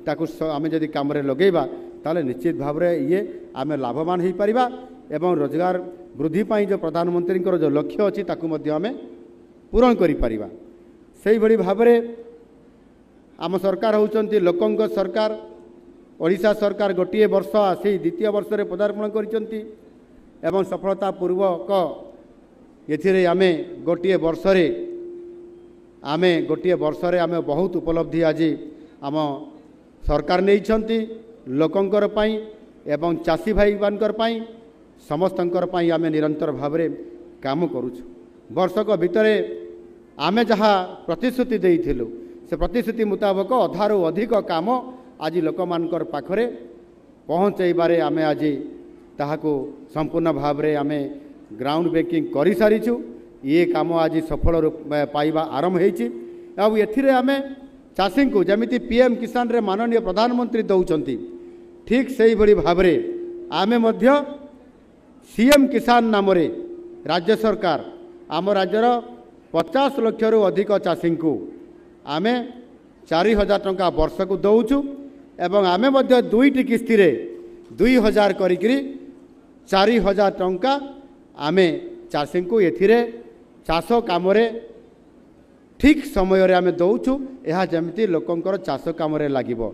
ताकू आम जदि कम लगेबा ताले निश्चित भाव में ये आम लाभवान हो पार एवं रोजगार वृद्धि पाई जो प्रधानमंत्री जो लक्ष्य अच्छी ताकू आम पूरण कर भाव में आम सरकार होउचंती लोकंक सरकार ओडिशा सरकार गोटे वर्ष आसी द्वितीय वर्ष में पदार्पण करिसंती एवं सफलतापूर्वक ये आम गोटे वर्ष आम बहुत उपलब्धि आज आम सरकार नहीं लोकंकर पाई एवं चाषी भाई मानकर पाई समस्तंकर पाई आम निरंतर भाव में काम करुछु वर्षक भितर आमे जहाँ प्रतिश्रुति देइथिलु से प्रतिश्रुति मुताबक अधारू अधिक काम आज लोकमानकर पाखरे पहुँचैबारे आमे आज ताहाको संपूर्ण भाव में आमे ग्राउंड ब्रेकिंग कर सारीचु ये काम आज सफल रूप पाइबा आरंभ होइछि आउ एथिरे आमे चाषी को जमिति पीएम किसान रे माननीय प्रधानमंत्री दौरान ठीक से ही भाव में आमे मध्य सीएम किसान नाम रे राज्य सरकार आम राज्यर 50 लाख रु अधिक चाषी को आमे 4000 टंका वर्ष को दौचु एवं आमे मध्य दुईटी किस्ती रे 2000 करिकरी 4000 टंका आमे चाषी को एथिरे चाष काम ठीक समय रे आमे दौचु यह जमिति लोकंकर चाष काम रे लागिबो।